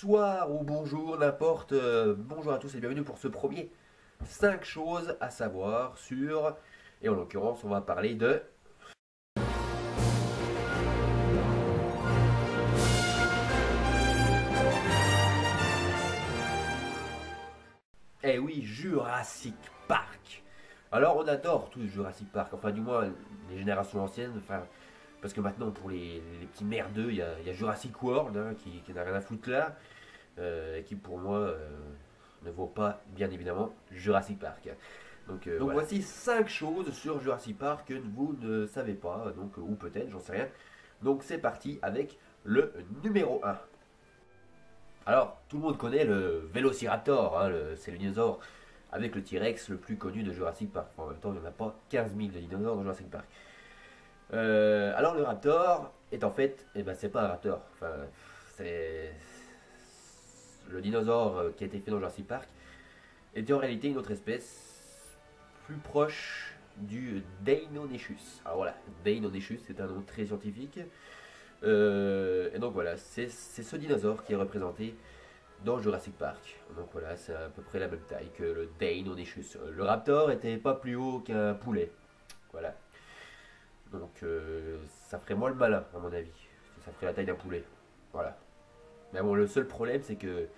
bonsoir ou bonjour, n'importe. Bonjour à tous et bienvenue pour ce premier 5 choses à savoir sur... Et en l'occurrence, on va parler de... Eh oui, Jurassic Park. Alors on adore tous Jurassic Park, enfin du moins les générations anciennes, enfin... Parce que maintenant pour les petits merdeux, il y a Jurassic World hein, qui n'a rien à foutre là. Et qui pour moi ne vaut pas bien évidemment Jurassic Park. Donc voilà. Voici 5 choses sur Jurassic Park que vous ne savez pas, donc, ou peut-être, j'en sais rien. Donc c'est parti avec le numéro 1. Alors tout le monde connaît le Vélociraptor, hein, c'est le dinosaure avec le T-Rex le plus connu de Jurassic Park. Enfin, en même temps il n'y en a pas 15 000 de dinosaures dans Jurassic Park. Alors le raptor est en fait, eh ben, c'est pas un raptor, enfin c'est le dinosaure qui a été fait dans Jurassic Park était en réalité une autre espèce plus proche du Deinonychus. Alors voilà, Deinonychus c'est un nom très scientifique. Et donc voilà, c'est ce dinosaure qui est représenté dans Jurassic Park. Donc voilà, c'est à peu près la même taille que le Deinonychus. Le raptor était pas plus haut qu'un poulet. Voilà. Donc ça ferait moins le malin à mon avis. Ça ferait la taille d'un poulet. Voilà. Mais bon, le seul problème c'est que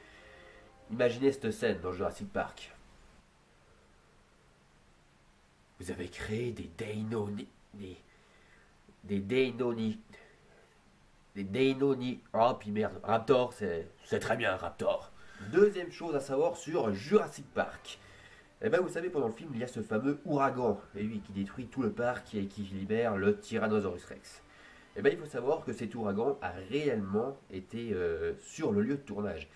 imaginez cette scène dans Jurassic Park. Vous avez créé des Deinoni. Oh puis merde, Raptor, c'est très bien Raptor. Deuxième chose à savoir sur Jurassic Park. Eh ben vous savez, pendant le film, il y a ce fameux ouragan, et oui, qui détruit tout le parc et qui libère le Tyrannosaurus Rex. Eh ben il faut savoir que cet ouragan a réellement été sur le lieu de tournage.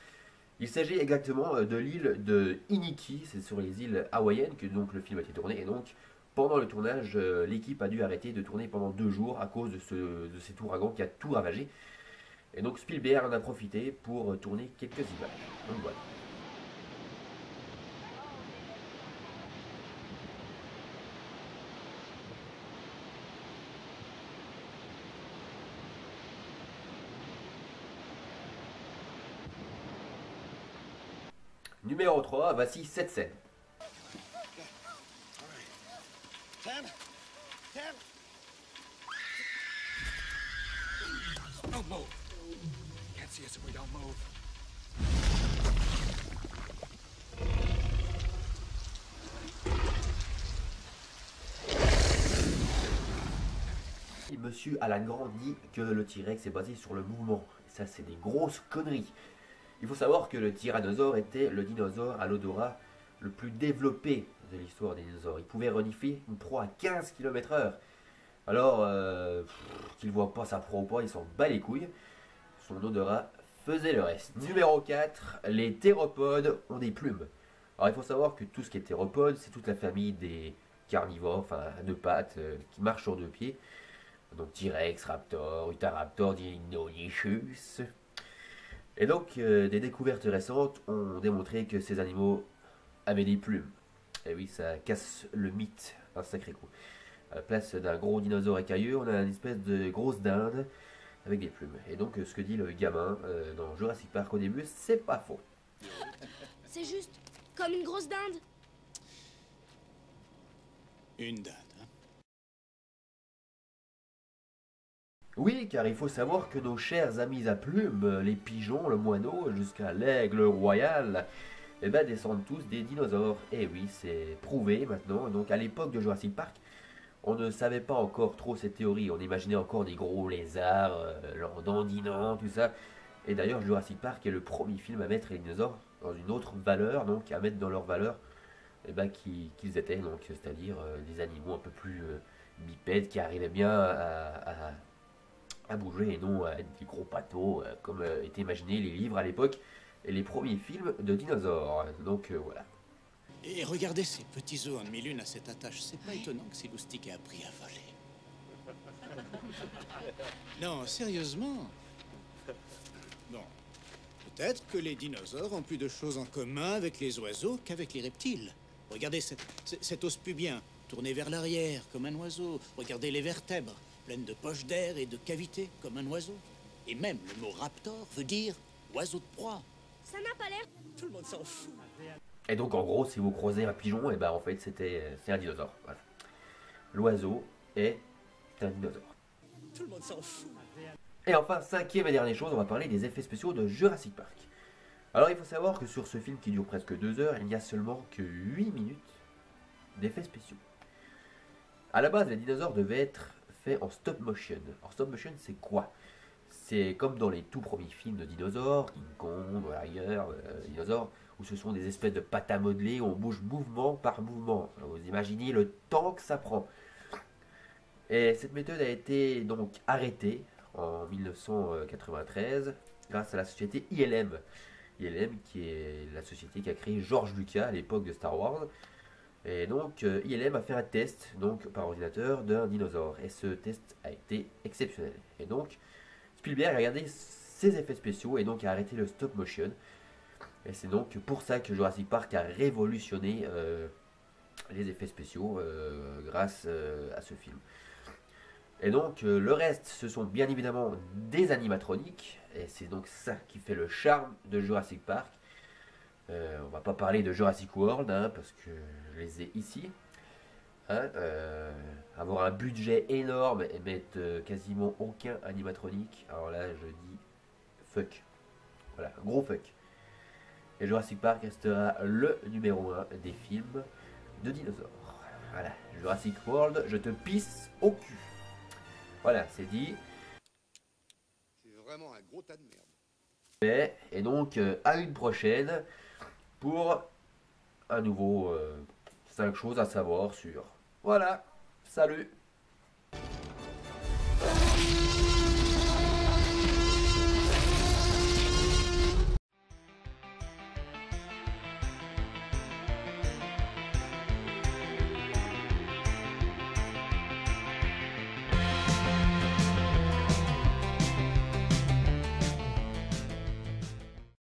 Il s'agit exactement de l'île de Iniki, c'est sur les îles hawaïennes que donc le film a été tourné, et donc pendant le tournage, l'équipe a dû arrêter de tourner pendant 2 jours à cause de cet ouragan qui a tout ravagé. Et donc Spielberg en a profité pour tourner quelques images. Donc voilà. Numéro 3, voici cette scène. Ten. Don't move. Can't see us if we don't move. Monsieur Alan Grant dit que le T-Rex est basé sur le mouvement. Et ça, c'est des grosses conneries. Il faut savoir que le tyrannosaure était le dinosaure à l'odorat le plus développé de l'histoire des dinosaures. Il pouvait renifler une proie à 15 km/h. Alors, qu'il ne voit pas sa proie ou pas, il s'en bat les couilles. Son odorat faisait le reste. Numéro 4, les théropodes ont des plumes. Alors il faut savoir que tout ce qui est théropode, c'est toute la famille des carnivores, enfin à 2 pattes, qui marchent sur 2 pieds. Donc T-Rex, Raptor, Utahraptor, Deinonychus. Et donc, des découvertes récentes ont démontré que ces animaux avaient des plumes. Et oui, ça casse le mythe un sacré coup. À la place d'un gros dinosaure écailleux, on a une espèce de grosse dinde avec des plumes. Et donc, ce que dit le gamin dans Jurassic Park au début, c'est pas faux. C'est juste comme une grosse dinde. Une dinde, hein? Oui, car il faut savoir que nos chers amis à plumes, les pigeons, le moineau, jusqu'à l'aigle royal, eh ben, descendent tous des dinosaures. Et oui, c'est prouvé maintenant. Donc à l'époque de Jurassic Park, on ne savait pas encore trop cette théorie. On imaginait encore des gros lézards, dandinants, tout ça. Et d'ailleurs, Jurassic Park est le premier film à mettre les dinosaures dans une autre valeur, donc à mettre dans leur valeur eh ben, qu'ils étaient, donc c'est-à-dire des animaux un peu plus bipèdes qui arrivaient bien à bouger et non à être des gros patos comme étaient imaginés les livres à l'époque et les premiers films de dinosaures. Donc voilà. Et regardez ces petits os en demi-lune à cette attache. C'est pas étonnant que Siloustique ait appris à voler. Non, sérieusement. Bon. Peut-être que les dinosaures ont plus de choses en commun avec les oiseaux qu'avec les reptiles. Regardez cet os pubien, tourné vers l'arrière, comme un oiseau. Regardez les vertèbres, pleines de poches d'air et de cavités, comme un oiseau. Et même le mot raptor veut dire oiseau de proie. Ça n'a pas l'air. Tout le monde s'en fout. Et donc en gros, si vous croisez un pigeon, et ben en fait c'est un dinosaure. Voilà. L'oiseau est un dinosaure. Tout le monde s'en fout. Et enfin, cinquième et dernière chose, on va parler des effets spéciaux de Jurassic Park. Alors il faut savoir que sur ce film qui dure presque 2 heures, il n'y a seulement que 8 minutes d'effets spéciaux. A la base, les dinosaures devaient être faits en stop motion. En stop motion, c'est quoi? C'est comme dans les tout premiers films de dinosaures, King Kong, ailleurs, dinosaures, où ce sont des espèces de pâtes à modeler, où on bouge mouvement par mouvement. Vous imaginez le temps que ça prend. Et cette méthode a été donc arrêtée en 1993 grâce à la société ILM. ILM qui est la société qui a créé George Lucas à l'époque de Star Wars. Et donc ILM a fait un test donc par ordinateur d'un dinosaure. Et ce test a été exceptionnel. Et donc Spielberg a regardé ses effets spéciaux et donc a arrêté le stop motion. Et c'est donc pour ça que Jurassic Park a révolutionné les effets spéciaux grâce à ce film. Et donc le reste, ce sont bien évidemment des animatroniques, et c'est donc ça qui fait le charme de Jurassic Park. On va pas parler de Jurassic World, hein, parce que je les ai ici. Hein, avoir un budget énorme et mettre quasiment aucun animatronique, alors là je dis fuck. Voilà, gros fuck. Et Jurassic Park restera le numéro 1 des films de dinosaures. Voilà, Jurassic World, je te pisse au cul. Voilà, c'est dit. C'est vraiment un gros tas de merde. Et donc, à une prochaine pour un nouveau 5 choses à savoir sur. Voilà, salut!